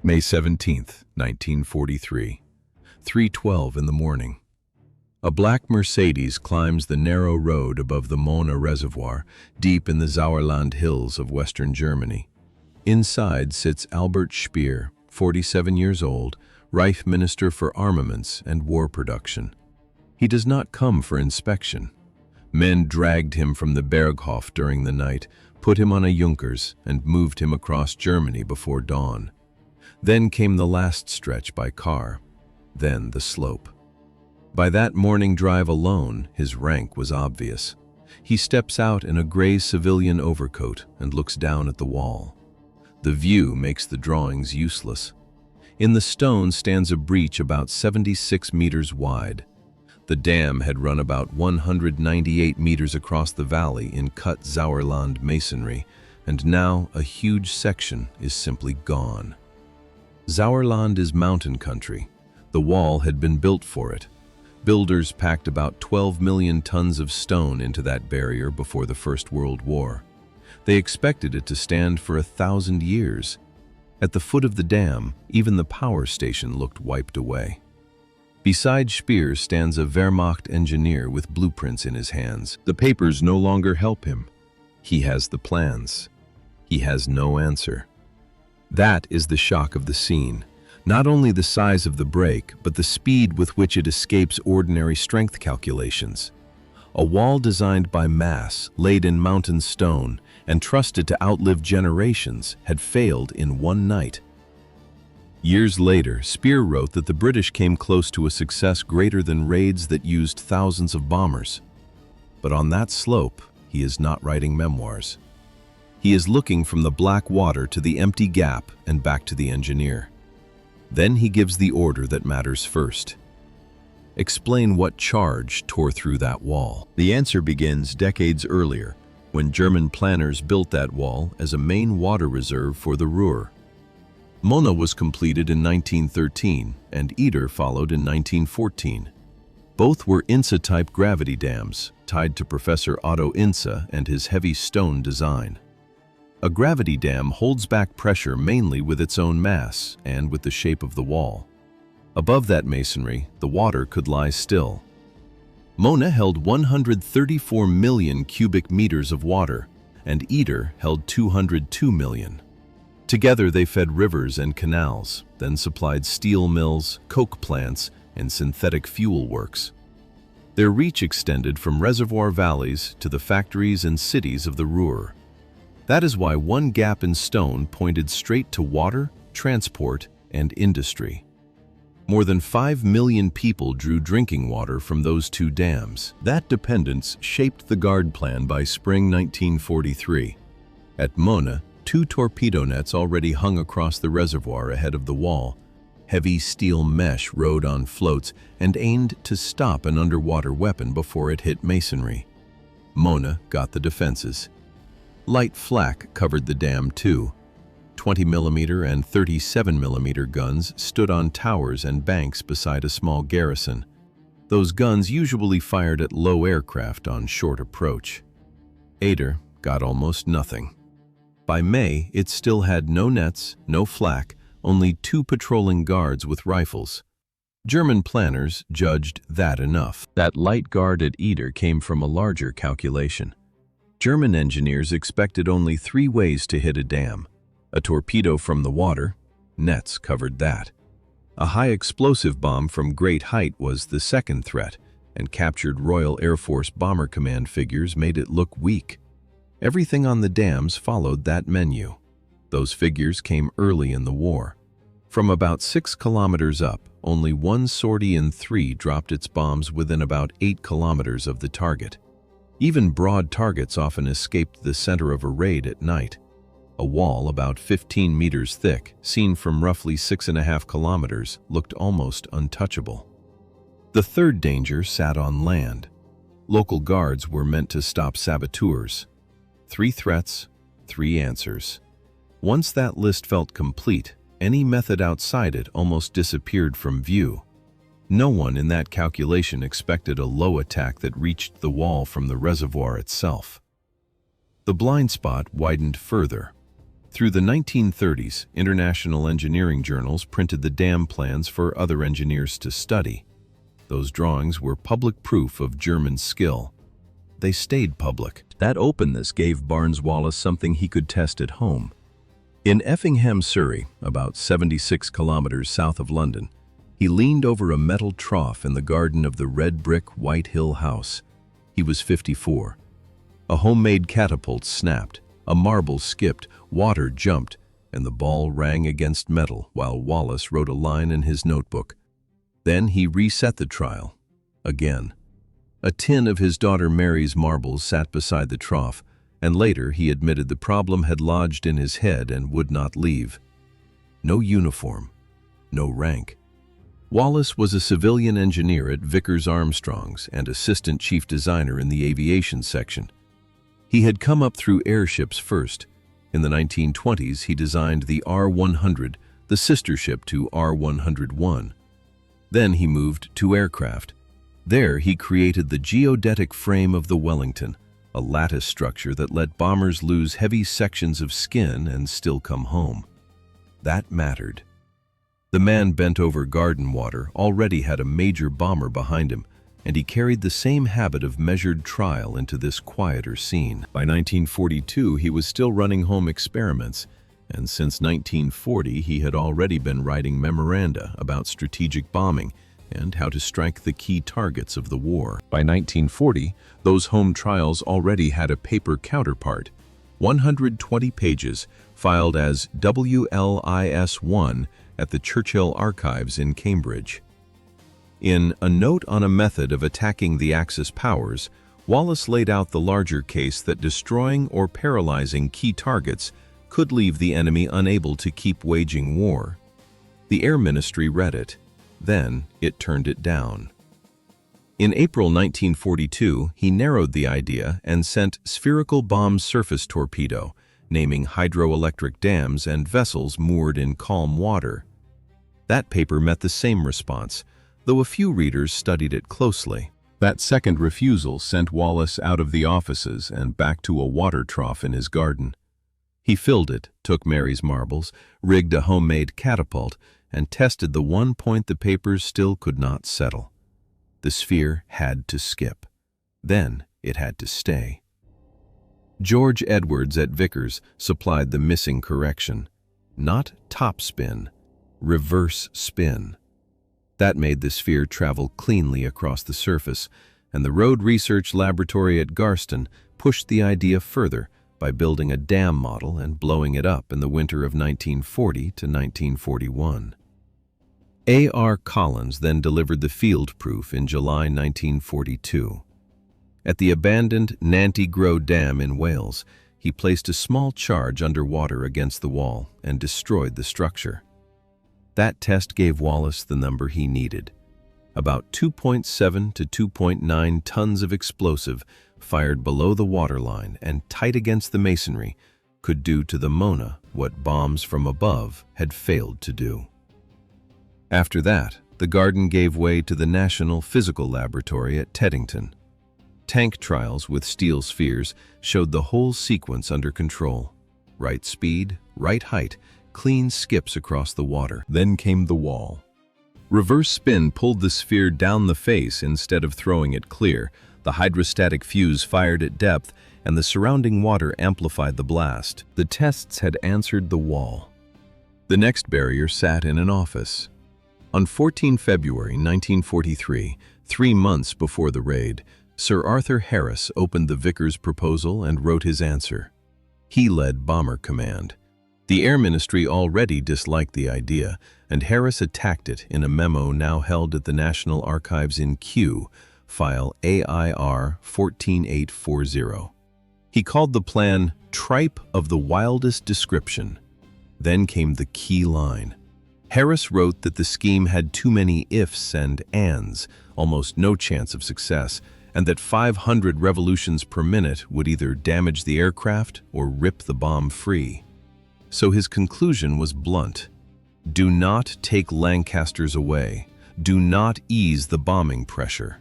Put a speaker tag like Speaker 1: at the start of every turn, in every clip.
Speaker 1: May 17th, 1943, 3:12 in the morning. A black Mercedes climbs the narrow road above the Möhne Reservoir, deep in the Sauerland hills of western Germany. Inside sits Albert Speer, 47 years old, Reich Minister for Armaments and War Production. He does not come for inspection. Men dragged him from the Berghof during the night, put him on a Junkers, and moved him across Germany before dawn. Then came the last stretch by car, then the slope. By that morning drive alone, his rank was obvious. He steps out in a gray civilian overcoat and looks down at the wall. The view makes the drawings useless. In the stone stands a breach about 76 meters wide. The dam had run about 198 meters across the valley in cut Sauerland masonry, and now a huge section is simply gone. Sauerland is mountain country. The wall had been built for it. Builders packed about 12 million tons of stone into that barrier before the First World War. They expected it to stand for 1,000 years. At the foot of the dam, even the power station looked wiped away. Beside Speer stands a Wehrmacht engineer with blueprints in his hands. The papers no longer help him. He has the plans. He has no answer. That is the shock of the scene. Not only the size of the break, but the speed with which it escapes ordinary strength calculations. A wall designed by mass, laid in mountain stone, and trusted to outlive generations, had failed in one night. Years later, Speer wrote that the British came close to a success greater than raids that used thousands of bombers. But on that slope, he is not writing memoirs. He is looking from the black water to the empty gap and back to the engineer. Then he gives the order that matters first. Explain what charge tore through that wall. The answer begins decades earlier, when German planners built that wall as a main water reserve for the Ruhr. Möhne was completed in 1913, and Eder followed in 1914. Both were Insa-type gravity dams, tied to Professor Otto Insa and his heavy stone design. A gravity dam holds back pressure mainly with its own mass and with the shape of the wall. Above that masonry, the water could lie still. Möhne held 134 million cubic meters of water, and Eder held 202 million. Together they fed rivers and canals, then supplied steel mills, coke plants, and synthetic fuel works. Their reach extended from reservoir valleys to the factories and cities of the Ruhr. That is why one gap in stone pointed straight to water, transport, and industry. More than 5 million people drew drinking water from those two dams. That dependence shaped the guard plan by spring 1943. At Möhne, 2 torpedo nets already hung across the reservoir ahead of the wall. Heavy steel mesh rode on floats and aimed to stop an underwater weapon before it hit masonry. Möhne got the defenses. Light flak covered the dam too. 20mm and 37mm guns stood on towers and banks beside a small garrison. Those guns usually fired at low aircraft on short approach. Eder got almost nothing. By May, it still had no nets, no flak, only 2 patrolling guards with rifles. German planners judged that enough. That light guard at Eder came from a larger calculation. German engineers expected only 3 ways to hit a dam. A torpedo from the water, nets covered that. A high explosive bomb from great height was the second threat, and captured Royal Air Force Bomber Command figures made it look weak. Everything on the dams followed that menu. Those figures came early in the war. From about 6 kilometers up, only 1 sortie in 3 dropped its bombs within about 8 kilometers of the target. Even broad targets often escaped the center of a raid at night. A wall about 15 meters thick, seen from roughly 6.5 kilometers, looked almost untouchable. The third danger sat on land. Local guards were meant to stop saboteurs. 3 threats, 3 answers. Once that list felt complete, any method outside it almost disappeared from view. No one in that calculation expected a low attack that reached the wall from the reservoir itself. The blind spot widened further. Through the 1930s, international engineering journals printed the dam plans for other engineers to study. Those drawings were public proof of German skill. They stayed public. That openness gave Barnes-Wallis something he could test at home. In Effingham, Surrey, about 76 kilometers south of London, he leaned over a metal trough in the garden of the red brick White Hill house. He was 54. A homemade catapult snapped, a marble skipped, water jumped, and the ball rang against metal while Wallis wrote a line in his notebook. Then he reset the trial. Again. A tin of his daughter Mary's marbles sat beside the trough, and later he admitted the problem had lodged in his head and would not leave. No uniform, no rank. Wallis was a civilian engineer at Vickers Armstrongs and assistant chief designer in the aviation section. He had come up through airships first. In the 1920s, he designed the R-100, the sister ship to R-101. Then he moved to aircraft. There he created the geodetic frame of the Wellington, a lattice structure that let bombers lose heavy sections of skin and still come home. That mattered. The man bent over garden water already had a major bomber behind him, and he carried the same habit of measured trial into this quieter scene. By 1942, he was still running home experiments, and since 1940, he had already been writing memoranda about strategic bombing and how to strike the key targets of the war. By 1940, those home trials already had a paper counterpart, 120 pages, filed as WLIS-1 at the Churchill Archives in Cambridge. In A Note on a Method of Attacking the Axis Powers, Wallis laid out the larger case that destroying or paralyzing key targets could leave the enemy unable to keep waging war. The Air Ministry read it. Then it turned it down. In April 1942, he narrowed the idea and sent spherical bomb surface torpedo, naming hydroelectric dams and vessels moored in calm water. That paper met the same response, though a few readers studied it closely. That second refusal sent Wallis out of the offices and back to a water trough in his garden. He filled it, took Mary's marbles, rigged a homemade catapult, and tested the one point the papers still could not settle. The sphere had to skip. Then it had to stay. George Edwards at Vickers supplied the missing correction. Not top spin, reverse spin. That made the sphere travel cleanly across the surface, and the Road Research Laboratory at Garston pushed the idea further by building a dam model and blowing it up in the winter of 1940 to 1941. A.R. Collins then delivered the field proof in July 1942. At the abandoned Nanty Grow Dam in Wales, he placed a small charge underwater against the wall and destroyed the structure. That test gave Wallis the number he needed. About 2.7 to 2.9 tons of explosive fired below the waterline and tight against the masonry could do to the Möhne what bombs from above had failed to do. After that, the garden gave way to the National Physical Laboratory at Teddington. Tank trials with steel spheres showed the whole sequence under control. Right speed, right height, clean skips across the water. Then came the wall. Reverse spin pulled the sphere down the face instead of throwing it clear. The hydrostatic fuse fired at depth, and the surrounding water amplified the blast. The tests had answered the wall. The next barrier sat in an office. On 14 February 1943, 3 months before the raid, Sir Arthur Harris opened the Vickers proposal and wrote his answer. He led Bomber Command. The Air Ministry already disliked the idea, and Harris attacked it in a memo now held at the National Archives in Kew, file AIR 14840. He called the plan "tripe of the wildest description." Then came the key line. Harris wrote that the scheme had too many ifs and ands, almost no chance of success, and that 500 revolutions per minute would either damage the aircraft or rip the bomb free. So his conclusion was blunt. Do not take Lancasters away. Do not ease the bombing pressure.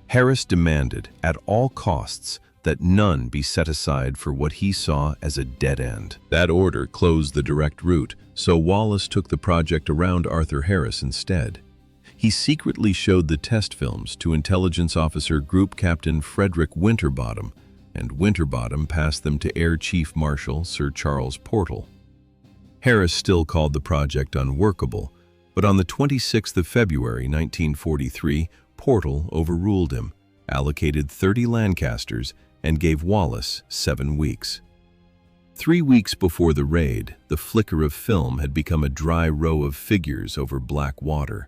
Speaker 1: Harris demanded, at all costs, that none be set aside for what he saw as a dead end. That order closed the direct route, so Wallace took the project around Arthur Harris instead. He secretly showed the test films to Intelligence Officer Group Captain Frederick Winterbottom, and Winterbottom passed them to Air Chief Marshal Sir Charles Portal. Harris still called the project unworkable, but on the 26th of February 1943, Portal overruled him, allocated 30 Lancasters, and gave Wallace 7 weeks. 3 weeks before the raid, the flicker of film had become a dry row of figures over black water.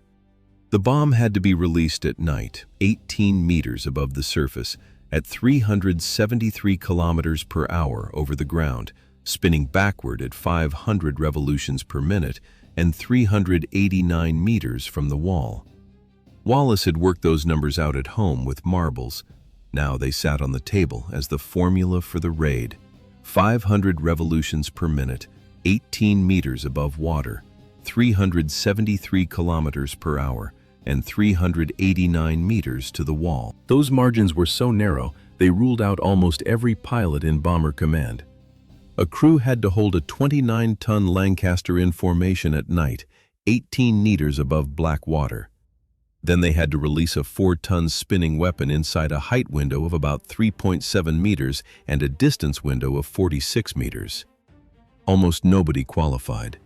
Speaker 1: The bomb had to be released at night, 18 meters above the surface, at 373 kilometers per hour over the ground, spinning backward at 500 revolutions per minute and 389 meters from the wall. Wallace had worked those numbers out at home with marbles. Now they sat on the table as the formula for the raid: 500 revolutions per minute, 18 meters above water, 373 kilometers per hour, and 389 meters to the wall. Those margins were so narrow, they ruled out almost every pilot in Bomber Command. A crew had to hold a 29-ton Lancaster in formation at night, 18 meters above black water. Then they had to release a 4-ton spinning weapon inside a height window of about 3.7 meters and a distance window of 46 meters. Almost nobody qualified.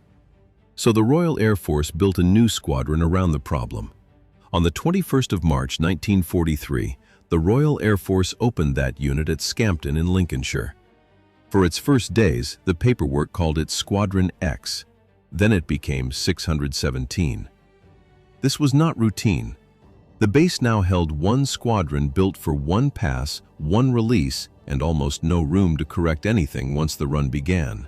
Speaker 1: So the Royal Air Force built a new squadron around the problem. On the 21st of March 1943, the Royal Air Force opened that unit at Scampton in Lincolnshire. For its first days, the paperwork called it Squadron X. Then it became 617. This was not routine. The base now held one squadron built for one pass, one release, and almost no room to correct anything once the run began.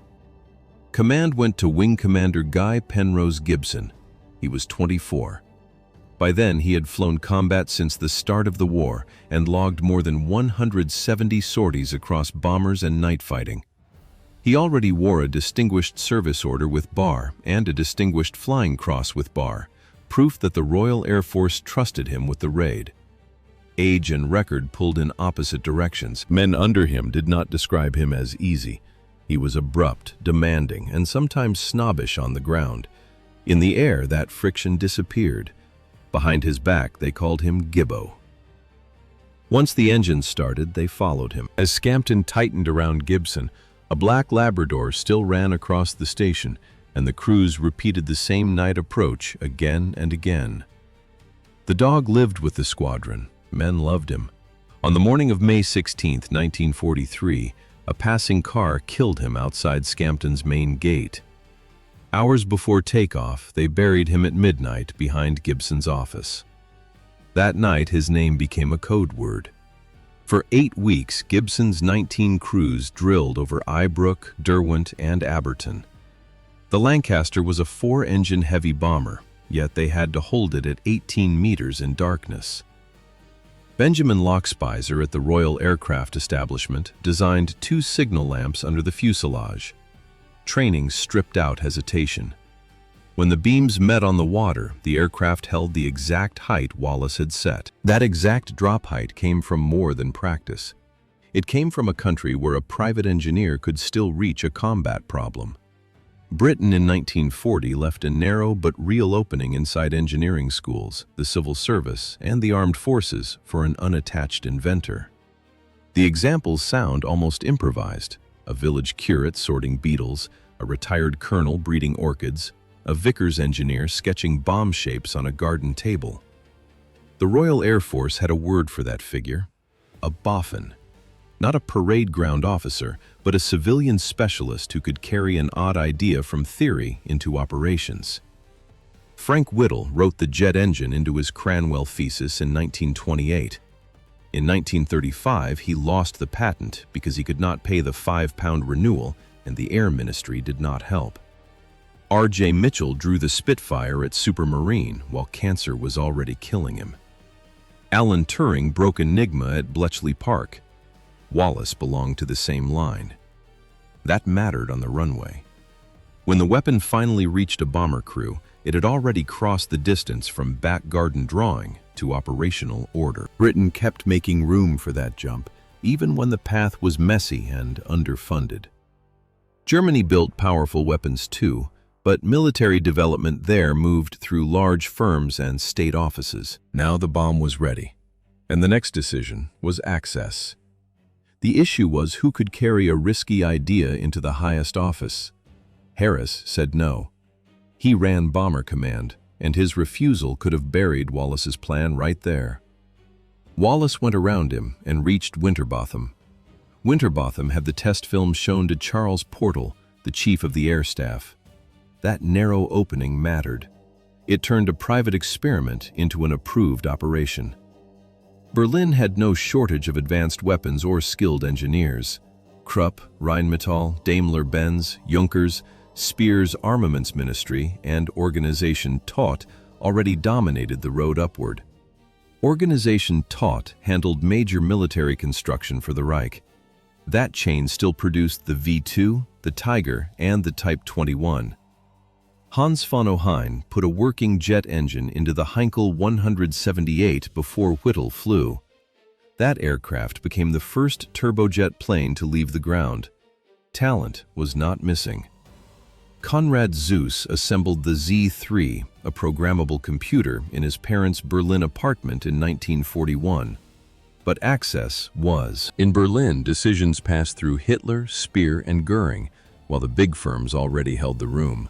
Speaker 1: Command went to Wing Commander Guy Penrose Gibson. He was 24. By then, he had flown combat since the start of the war and logged more than 170 sorties across bombers and night fighting. He already wore a Distinguished Service Order with bar and a Distinguished Flying Cross with bar, proof that the Royal Air Force trusted him with the raid. Age and record pulled in opposite directions. Men under him did not describe him as easy. He was abrupt, demanding, and sometimes snobbish on the ground. In the air, that friction disappeared. Behind his back, they called him Gibbo. Once the engines started, they followed him. As Scampton tightened around Gibson, a black Labrador still ran across the station, and the crews repeated the same night approach again and again. The dog lived with the squadron. Men loved him. On the morning of May 16, 1943, a passing car killed him outside Scampton's main gate. Hours before takeoff, they buried him at midnight behind Gibson's office. That night, his name became a code word. For 8 weeks, Gibson's 19 crews drilled over Ibrook, Derwent, and Aberton. The Lancaster was a 4-engine heavy bomber, yet they had to hold it at 18 meters in darkness. Benjamin Lockspizer at the Royal Aircraft Establishment designed 2 signal lamps under the fuselage. Training stripped out hesitation. When the beams met on the water, the aircraft held the exact height Wallace had set. That exact drop height came from more than practice. It came from a country where a private engineer could still reach a combat problem. Britain in 1940 left a narrow but real opening inside engineering schools, the civil service, and the armed forces for an unattached inventor. The examples sound almost improvised. A village curate sorting beetles, a retired colonel breeding orchids, a Vickers engineer sketching bomb shapes on a garden table. The Royal Air Force had a word for that figure: a boffin. Not a parade ground officer, but a civilian specialist who could carry an odd idea from theory into operations. Frank Whittle wrote the jet engine into his Cranwell thesis in 1928. In 1935, he lost the patent because he could not pay the £5 renewal, and the Air Ministry did not help. R.J. Mitchell drew the Spitfire at Supermarine while cancer was already killing him. Alan Turing broke Enigma at Bletchley Park. Wallace belonged to the same line. That mattered on the runway. When the weapon finally reached a bomber crew, it had already crossed the distance from back garden drawing to operational order. Britain kept making room for that jump, even when the path was messy and underfunded. Germany built powerful weapons too, but military development there moved through large firms and state offices. Now the bomb was ready, and the next decision was access. The issue was who could carry a risky idea into the highest office. Harris said no. He ran Bomber Command, and his refusal could have buried Wallace's plan right there. Wallace went around him and reached Winterbotham. Winterbotham had the test film shown to Charles Portal, the chief of the air staff. That narrow opening mattered. It turned a private experiment into an approved operation. Berlin had no shortage of advanced weapons or skilled engineers. Krupp, Rheinmetall, Daimler-Benz, Junkers, Speer's armaments ministry, and Organization Taut already dominated the road upward. Organization Taut handled major military construction for the Reich. That chain still produced the V2, the Tiger, and the Type 21. Hans von Ohain put a working jet engine into the Heinkel 178 before Whittle flew. That aircraft became the first turbojet plane to leave the ground. Talent was not missing. Konrad Zuse assembled the Z3, a programmable computer, in his parents' Berlin apartment in 1941. But access was. In Berlin, decisions passed through Hitler, Speer, and Goering, while the big firms already held the room.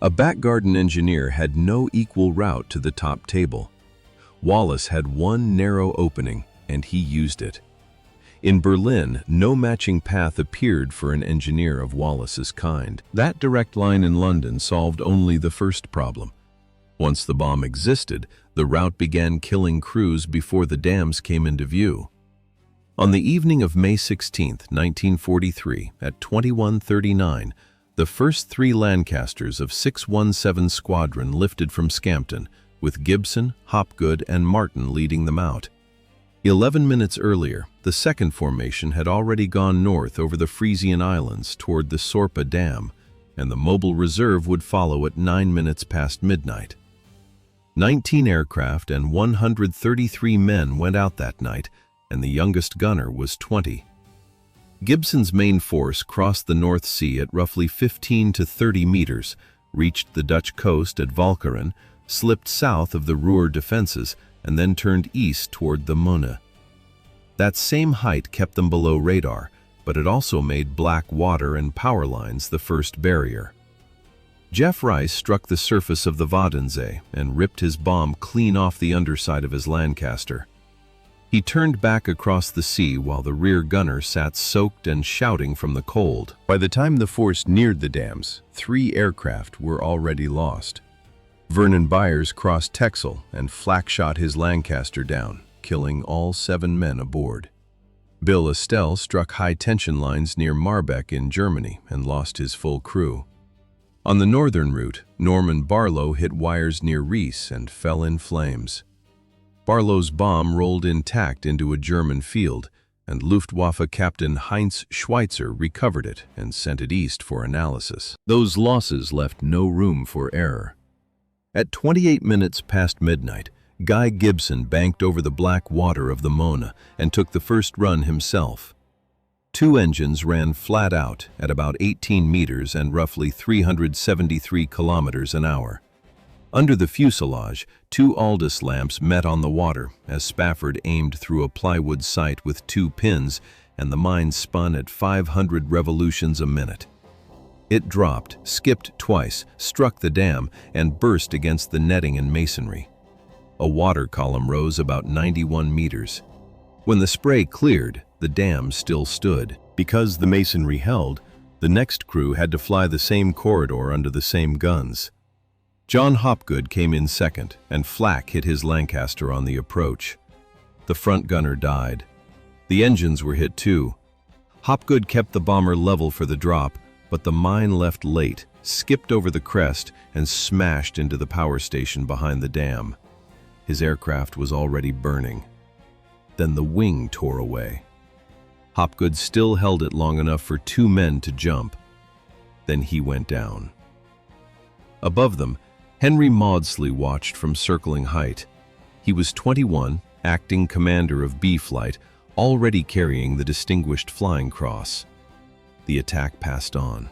Speaker 1: A back garden engineer had no equal route to the top table. Wallace had one narrow opening, and he used it. In Berlin, no matching path appeared for an engineer of Wallace's kind. That direct line in London solved only the first problem. Once the bomb existed, the route began killing crews before the dams came into view. On the evening of May 16, 1943, at 21:39, the first 3 Lancasters of 617 Squadron lifted from Scampton, with Gibson, Hopgood, and Martin leading them out. 11 minutes earlier, the second formation had already gone north over the Frisian Islands toward the Sorpa Dam, and the mobile reserve would follow at 9 minutes past midnight. 19 aircraft and 133 men went out that night, and the youngest gunner was 20. Gibson's main force crossed the North Sea at roughly 15 to 30 meters, reached the Dutch coast at Walcheren, slipped south of the Ruhr defenses, and then turned east toward the Möhne. That same height kept them below radar, but it also made black water and power lines the first barrier. Jeff Rice struck the surface of the Wadensee and ripped his bomb clean off the underside of his Lancaster. He turned back across the sea while the rear gunner sat soaked and shouting from the cold. By the time the force neared the dams, 3 aircraft were already lost. Vernon Byers crossed Texel and flak shot his Lancaster down, killing all 7 men aboard. Bill Estelle struck high-tension lines near Marbeck in Germany and lost his full crew. On the northern route, Norman Barlow hit wires near Rees and fell in flames. Barlow's bomb rolled intact into a German field, and Luftwaffe Captain Heinz Schweitzer recovered it and sent it east for analysis. Those losses left no room for error. At 28 minutes past midnight, Guy Gibson banked over the black water of the Möhne and took the first run himself. 2 engines ran flat out at about 18 meters and roughly 373 kilometers an hour. Under the fuselage, 2 Aldous lamps met on the water as Spafford aimed through a plywood sight with 2 pins, and the mine spun at 500 revolutions a minute. It dropped, skipped twice, struck the dam, and burst against the netting and masonry. A water column rose about 91 meters. When the spray cleared, the dam still stood. Because the masonry held, the next crew had to fly the same corridor under the same guns. John Hopgood came in second, and flak hit his Lancaster on the approach. The front gunner died. The engines were hit too. Hopgood kept the bomber level for the drop, but the mine left late, skipped over the crest, and smashed into the power station behind the dam. His aircraft was already burning. Then the wing tore away. Hopgood still held it long enough for 2 men to jump. Then he went down. Above them, Henry Maudsley watched from circling height. He was 21, acting commander of B Flight, already carrying the distinguished flying cross. The attack passed on.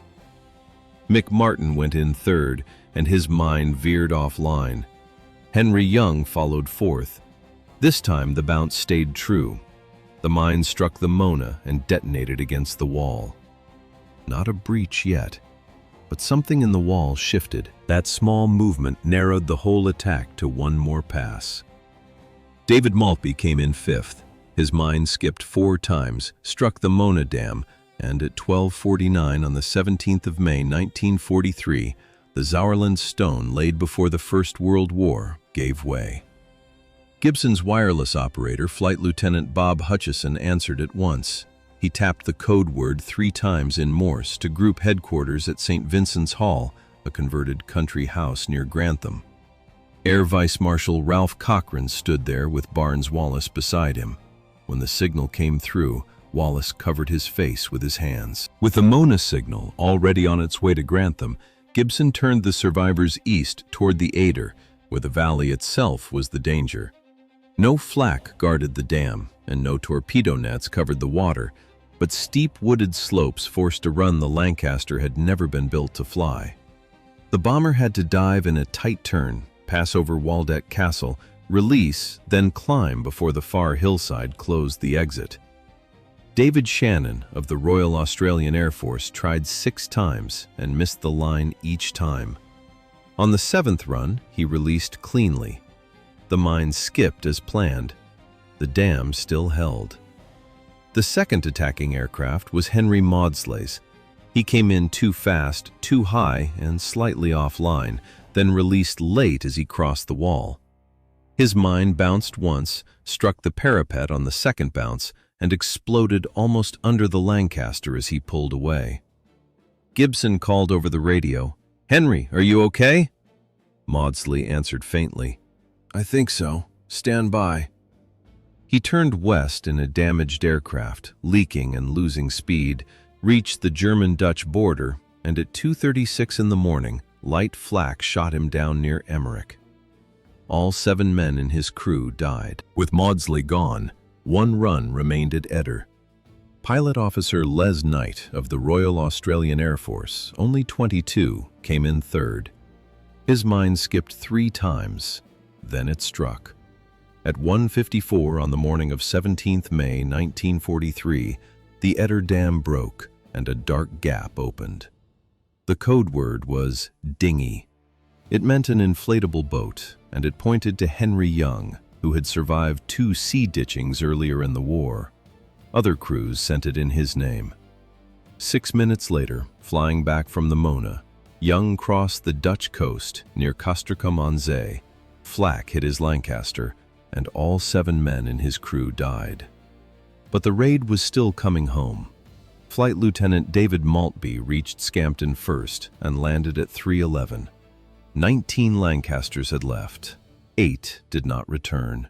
Speaker 1: Mick Martin went in third, and his mine veered offline. Henry Young followed fourth. This time the bounce stayed true. The mine struck the Möhne and detonated against the wall. Not a breach yet, but something in the wall shifted. That small movement narrowed the whole attack to one more pass. David Maltby came in fifth. His mine skipped 4 times, struck the Möhne Dam, and at 12:49 on the 17th of May 1943, the Sauerland stone laid before the First World War gave way. Gibson's wireless operator, Flight Lieutenant Bob Hutchison, answered at once. He tapped the code word 3 times in Morse to group headquarters at St. Vincent's Hall, a converted country house near Grantham. Air Vice Marshal Ralph Cochrane stood there with Barnes Wallace beside him. When the signal came through, Wallace covered his face with his hands. With the Möhne signal already on its way to Grantham, Gibson turned the survivors east toward the Ader, where the valley itself was the danger. No flak guarded the dam, and no torpedo nets covered the water, but steep wooded slopes forced to run the Lancaster had never been built to fly. The bomber had to dive in a tight turn, pass over Waldeck Castle, release, then climb before the far hillside closed the exit. David Shannon of the Royal Australian Air Force tried 6 times and missed the line each time. On the 7th run, he released cleanly. The mine skipped as planned. The dam still held. The second attacking aircraft was Henry Maudslay's. He came in too fast, too high, and slightly offline, then released late as he crossed the wall. His mine bounced once, struck the parapet on the second bounce, and exploded almost under the Lancaster as he pulled away. Gibson called over the radio, "Henry, are you okay?" Maudsley answered faintly, "I think so. Stand by." He turned west in a damaged aircraft, leaking and losing speed, reached the German-Dutch border, and at 2:36 in the morning, light flak shot him down near Emmerich. All 7 men in his crew died. With Maudsley gone, 1 run remained at Eder. Pilot Officer Les Knight of the Royal Australian Air Force, only 22, came in third. His mine skipped 3 times, then it struck. At 1:54 on the morning of 17th May 1943, the Eder Dam broke and a dark gap opened. The code word was dinghy. It meant an inflatable boat, and it pointed to Henry Young, who had survived 2 sea ditchings earlier in the war. Other crews sent it in his name. 6 minutes later, flying back from the Möhne, Young crossed the Dutch coast near Castricum on Zee. Flak hit his Lancaster, and all 7 men in his crew died. But the raid was still coming home. Flight Lieutenant David Maltby reached Scampton first and landed at 3:11. 19 Lancasters had left. 8 did not return.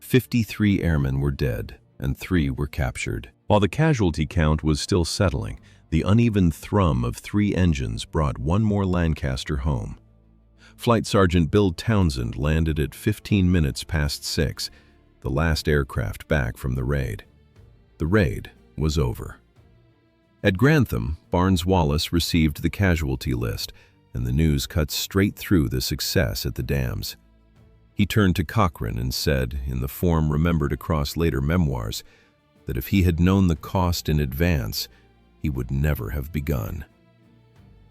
Speaker 1: 53 airmen were dead, and 3 were captured. While the casualty count was still settling, the uneven thrum of 3 engines brought 1 more Lancaster home. Flight Sergeant Bill Townsend landed at 15 minutes past 6, the last aircraft back from the raid. The raid was over. At Grantham, Barnes Wallace received the casualty list, and the news cut straight through the success at the dams. He turned to Cochrane and said, in the form remembered across later memoirs, that if he had known the cost in advance, he would never have begun.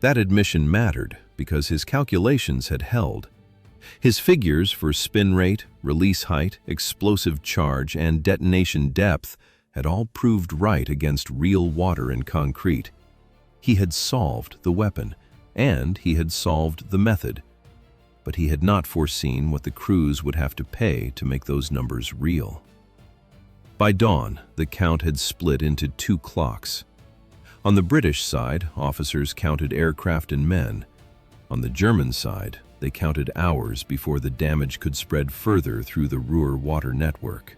Speaker 1: That admission mattered because his calculations had held. His figures for spin rate, release height, explosive charge, and detonation depth had all proved right against real water and concrete. He had solved the weapon, and he had solved the method. But he had not foreseen what the crews would have to pay to make those numbers real. By dawn, the count had split into 2 clocks. On the British side, officers counted aircraft and men. On the German side, they counted hours before the damage could spread further through the Ruhr water network.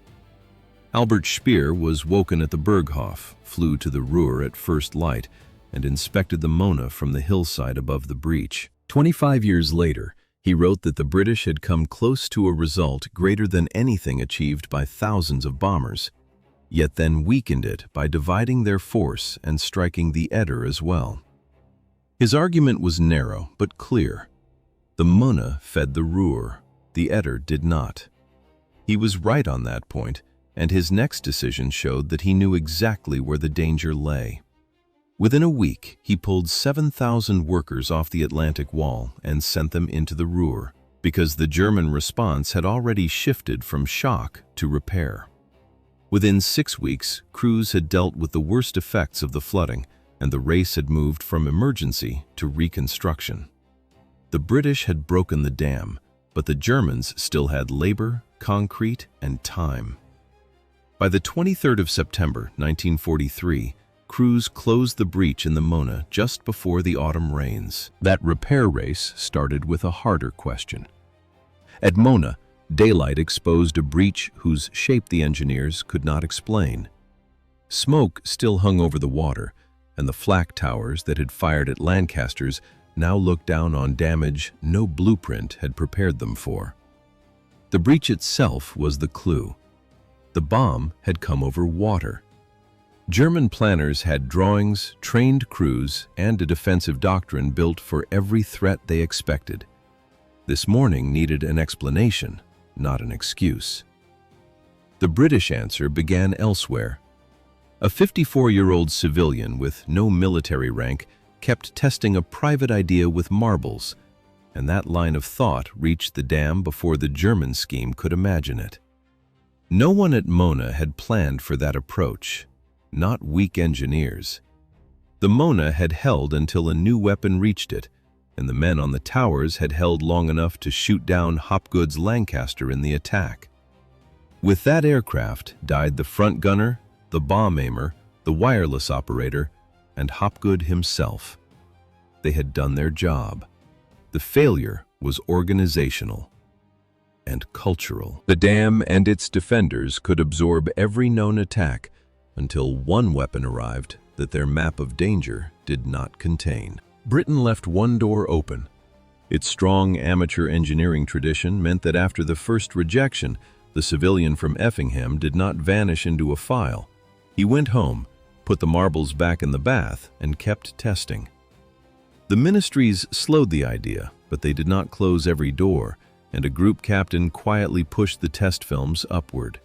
Speaker 1: Albert Speer was woken at the Berghof, flew to the Ruhr at first light, and inspected the Möhne from the hillside above the breach. 25 years later, he wrote that the British had come close to a result greater than anything achieved by thousands of bombers. yet then weakened it by dividing their force and striking the Eder as well. His argument was narrow but clear. The Möhne fed the Ruhr, the Eder did not. He was right on that point, and his next decision showed that he knew exactly where the danger lay. Within a week, he pulled 7,000 workers off the Atlantic Wall and sent them into the Ruhr, because the German response had already shifted from shock to repair. Within 6 weeks, crews had dealt with the worst effects of the flooding, and the race had moved from emergency to reconstruction. The British had broken the dam, but the Germans still had labor, concrete, and time. By the 23rd of September, 1943, crews closed the breach in the Möhne just before the autumn rains. That repair race started with a harder question. At Möhne, daylight exposed a breach whose shape the engineers could not explain. Smoke still hung over the water, and the flak towers that had fired at Lancasters now looked down on damage no blueprint had prepared them for. The breach itself was the clue. The bomb had come over water. German planners had drawings, trained crews, and a defensive doctrine built for every threat they expected. This morning needed an explanation, not an excuse. The British answer began elsewhere. A 54-year-old civilian with no military rank kept testing a private idea with marbles, and that line of thought reached the dam before the German scheme could imagine it. No one at Möhne had planned for that approach, not weak engineers. The Möhne had held until a new weapon reached it, and the men on the towers had held long enough to shoot down Hopgood's Lancaster in the attack. With that aircraft died the front gunner, the bomb aimer, the wireless operator, and Hopgood himself. They had done their job. The failure was organizational and cultural. The dam and its defenders could absorb every known attack until one weapon arrived that their map of danger did not contain. Britain left one door open. Its strong amateur engineering tradition meant that after the first rejection, the civilian from Effingham did not vanish into a file. He went home, put the marbles back in the bath, and kept testing. The ministries slowed the idea, but they did not close every door, and a group captain quietly pushed the test films upward.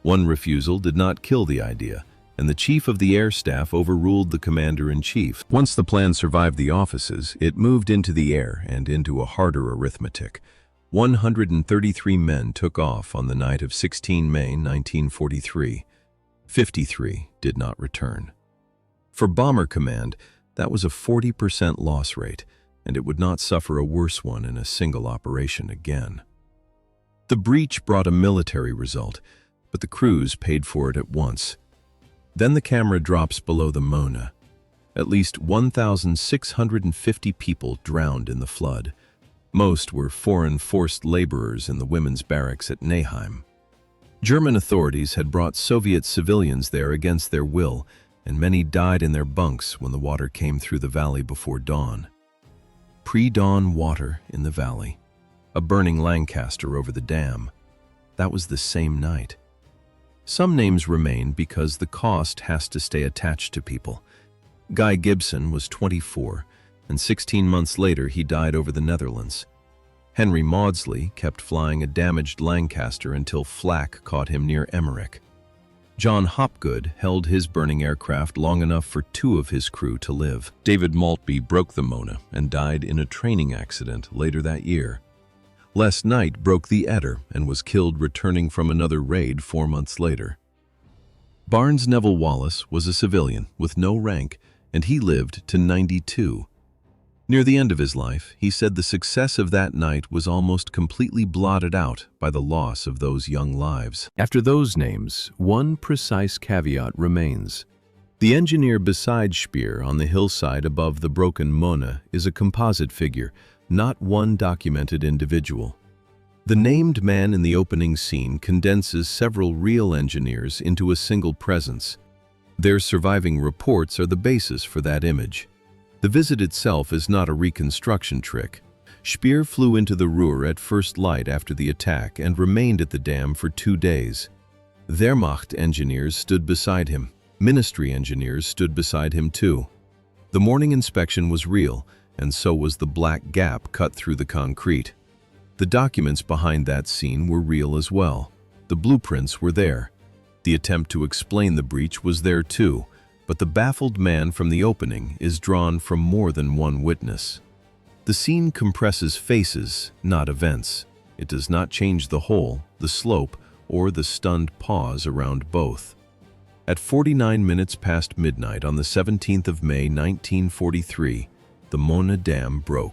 Speaker 1: One refusal did not kill the idea, and the chief of the air staff overruled the commander-in-chief. Once the plan survived the offices, it moved into the air and into a harder arithmetic. 133 men took off on the night of 16 May 1943. 53 did not return. For Bomber Command, that was a 40% loss rate, and it would not suffer a worse one in a single operation again. The breach brought a military result, but the crews paid for it at once. Then the camera drops below the Möhne. At least 1,650 people drowned in the flood. Most were foreign forced laborers in the women's barracks at Neheim. German authorities had brought Soviet civilians there against their will, and many died in their bunks when the water came through the valley before dawn. Pre-dawn water in the valley. A burning Lancaster over the dam. That was the same night. Some names remain because the cost has to stay attached to people. Guy Gibson was 24, and 16 months later he died over the Netherlands. Henry Maudsley kept flying a damaged Lancaster until flak caught him near Emmerich. John Hopgood held his burning aircraft long enough for 2 of his crew to live. David Maltby broke the Möhne and died in a training accident later that year. Les Knight broke the Eder and was killed returning from another raid 4 months later. Barnes Neville Wallace was a civilian with no rank, and he lived to 92. Near the end of his life, he said the success of that night was almost completely blotted out by the loss of those young lives. After those names, one precise caveat remains. The engineer beside Speer on the hillside above the broken Möhne is a composite figure, not one documented individual. The named man in the opening scene condenses several real engineers into a single presence. Their surviving reports are the basis for that image. The visit itself is not a reconstruction trick. Speer flew into the Ruhr at first light after the attack and remained at the dam for 2 days. Wehrmacht engineers stood beside him. Ministry engineers stood beside him too. The morning inspection was real, and so was the black gap cut through the concrete. The documents behind that scene were real as well. The blueprints were there. The attempt to explain the breach was there too, but the baffled man from the opening is drawn from more than one witness. The scene compresses faces, not events. It does not change the hole, the slope, or the stunned pause around both. At 49 minutes past midnight on the 17th of May 1943, the Möhne Dam broke.